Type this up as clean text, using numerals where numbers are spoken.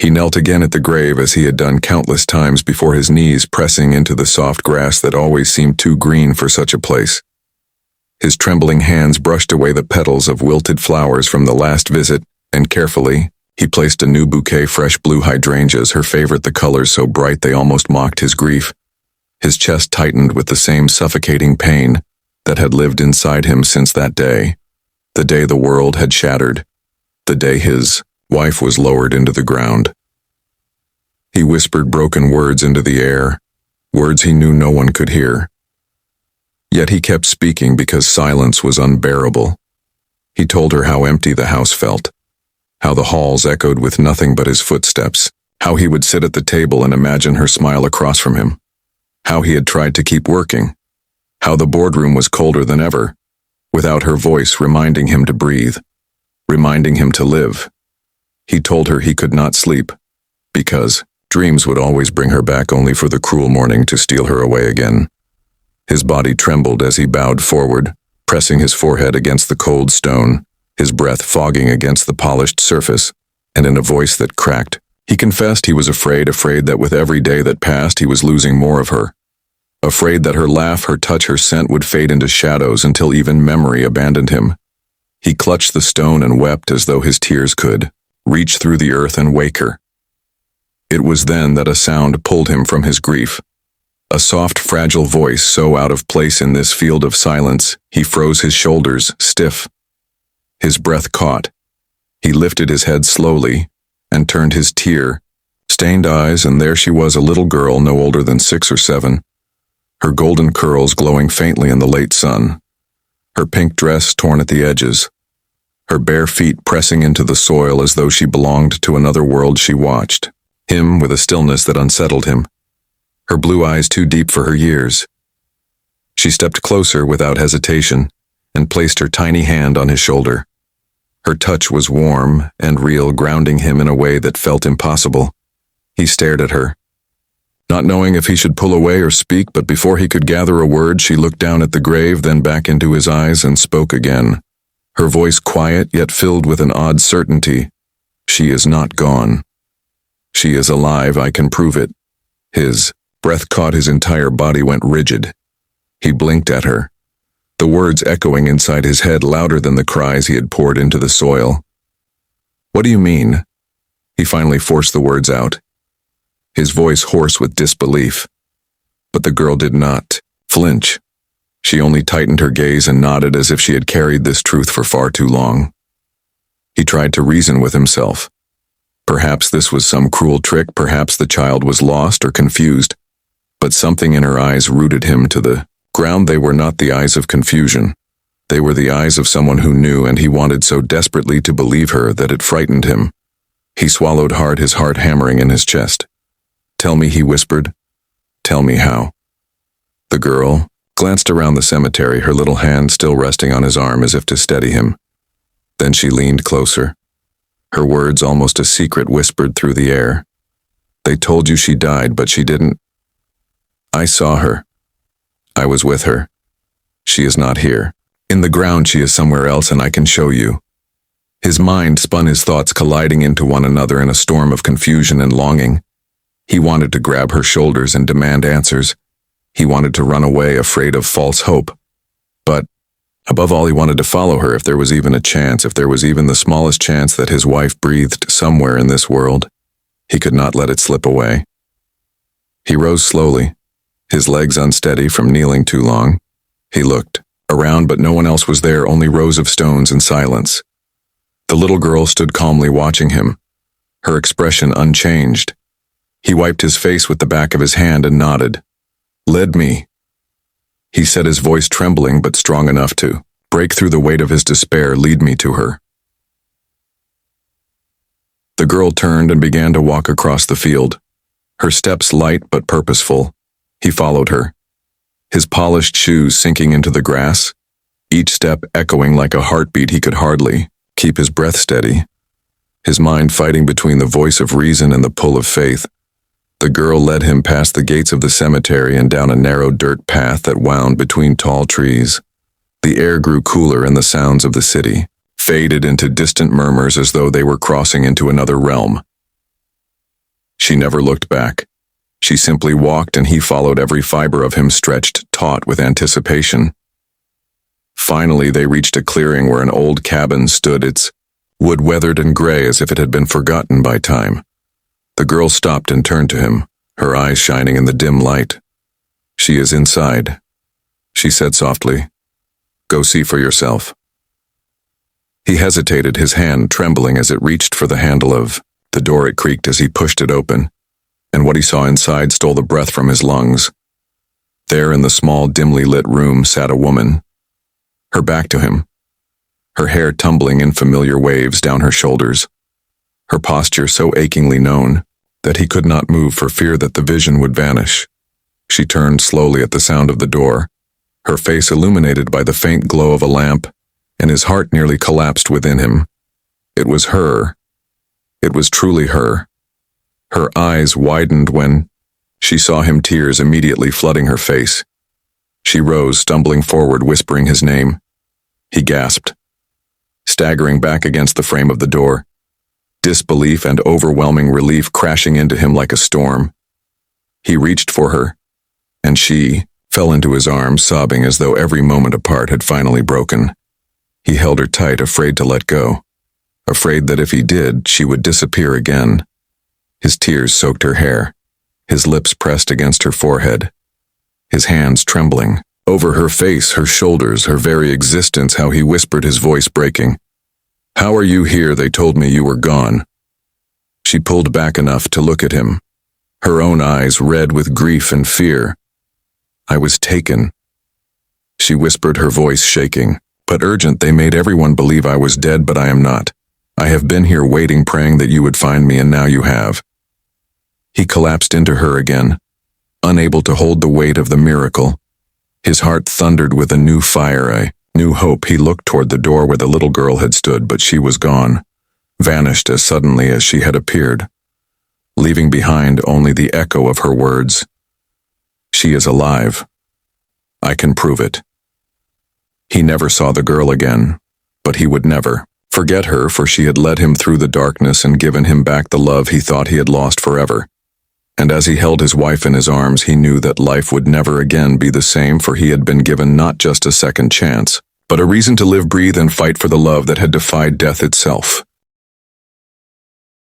He knelt again at the grave as he had done countless times before, his knees pressing into the soft grass that always seemed too green for such a place. His trembling hands brushed away the petals of wilted flowers from the last visit, and carefully, he placed a new bouquet fresh blue hydrangeas, her favorite, the colors so bright they almost mocked his grief. His chest tightened with the same suffocating pain that had lived inside him since that day, the day the world had shattered, the day his wife was lowered into the ground. He whispered broken words into the air, words he knew no one could hear. Yet he kept speaking because silence was unbearable. He told her how empty the house felt, how the halls echoed with nothing but his footsteps, how he would sit at the table and imagine her smile across from him, how he had tried to keep working, how the boardroom was colder than ever, without her voice reminding him to breathe, reminding him to live. He told her he could not sleep, because dreams would always bring her back, only for the cruel morning to steal her away again. His body trembled as he bowed forward, pressing his forehead against the cold stone, his breath fogging against the polished surface, and in a voice that cracked, he confessed he was afraid that with every day that passed he was losing more of her. Afraid that her laugh, her touch, her scent would fade into shadows until even memory abandoned him. He clutched the stone and wept as though his tears could reach through the earth and wake her. It was then that a sound pulled him from his grief. A soft, fragile voice so out of place in this field of silence, he froze, his shoulders stiff. His breath caught. He lifted his head slowly and turned his tear-stained eyes, and there she was, a little girl no older than 6 or 7, her golden curls glowing faintly in the late sun, her pink dress torn at the edges, her bare feet pressing into the soil as though she belonged to another world. She watched him with a stillness that unsettled him, her blue eyes too deep for her years. She stepped closer without hesitation and placed her tiny hand on his shoulder. Her touch was warm and real, grounding him in a way that felt impossible. He stared at her, not knowing if he should pull away or speak, but before he could gather a word, she looked down at the grave, then back into his eyes, and spoke again, her voice quiet yet filled with an odd certainty. "She is not gone. She is alive, I can prove it." His breath caught, his entire body went rigid. He blinked at her, the words echoing inside his head louder than the cries he had poured into the soil. "What do you mean?" He finally forced the words out, his voice hoarse with disbelief. But the girl did not flinch. She only tightened her gaze and nodded as if she had carried this truth for far too long. He tried to reason with himself. Perhaps this was some cruel trick, perhaps the child was lost or confused, but something in her eyes rooted him to the ground. They were not the eyes of confusion. They were the eyes of someone who knew, and he wanted so desperately to believe her that it frightened him. He swallowed hard, his heart hammering in his chest. "Tell me," he whispered. "Tell me how." The girl glanced around the cemetery, her little hand still resting on his arm as if to steady him. Then she leaned closer, her words almost a secret whispered through the air. "They told you she died, but she didn't. I saw her. I was with her. She is not here. In the ground she is somewhere else, and I can show you." His mind spun, his thoughts colliding into one another in a storm of confusion and longing. He wanted to grab her shoulders and demand answers. He wanted to run away, afraid of false hope. But, above all, he wanted to follow her if there was even a chance, if there was even the smallest chance that his wife breathed somewhere in this world. He could not let it slip away. He rose slowly, his legs unsteady from kneeling too long. He looked around, but no one else was there, only rows of stones and silence. The little girl stood calmly watching him, her expression unchanged. He wiped his face with the back of his hand and nodded. "Lead me," he said, his voice trembling but strong enough to break through the weight of his despair. "Lead me to her." The girl turned and began to walk across the field, her steps light but purposeful. He followed her, his polished shoes sinking into the grass, each step echoing like a heartbeat. He could hardly keep his breath steady, his mind fighting between the voice of reason and the pull of faith. The girl led him past the gates of the cemetery and down a narrow dirt path that wound between tall trees. The air grew cooler and the sounds of the city faded into distant murmurs as though they were crossing into another realm. She never looked back. She simply walked, and he followed, every fiber of him stretched taut with anticipation. Finally, they reached a clearing where an old cabin stood, its wood weathered and gray as if it had been forgotten by time. The girl stopped and turned to him, her eyes shining in the dim light. "She is inside," she said softly. "Go see for yourself." He hesitated, his hand trembling as it reached for the handle of the door. It creaked as he pushed it open, and what he saw inside stole the breath from his lungs. There in the small, dimly lit room sat a woman, her back to him, her hair tumbling in familiar waves down her shoulders, her posture so achingly known that he could not move for fear that the vision would vanish. She turned slowly at the sound of the door, her face illuminated by the faint glow of a lamp, and his heart nearly collapsed within him. It was her. It was truly her. Her eyes widened when she saw him, tears immediately flooding her face. She rose, stumbling forward, whispering his name. He gasped, staggering back against the frame of the door, disbelief and overwhelming relief crashing into him like a storm. He reached for her, and she fell into his arms, sobbing as though every moment apart had finally broken. He held her tight, afraid to let go, afraid that if he did, she would disappear again. His tears soaked her hair, his lips pressed against her forehead, his hands trembling over her face, her shoulders, her very existence. How he whispered, his voice breaking. "How are you here? They told me you were gone." She pulled back enough to look at him, her own eyes red with grief and fear. "I was taken," she whispered, her voice shaking, but urgent. "They made everyone believe I was dead, but I am not. I have been here waiting, praying that you would find me, and now you have." He collapsed into her again, unable to hold the weight of the miracle. His heart thundered with a new fire, a new hope. He looked toward the door where the little girl had stood, but she was gone, vanished as suddenly as she had appeared, leaving behind only the echo of her words. "She is alive. I can prove it." He never saw the girl again, but he would never forget her, for she had led him through the darkness and given him back the love he thought he had lost forever. And as he held his wife in his arms, he knew that life would never again be the same, for he had been given not just a second chance, but a reason to live, breathe, and fight for the love that had defied death itself.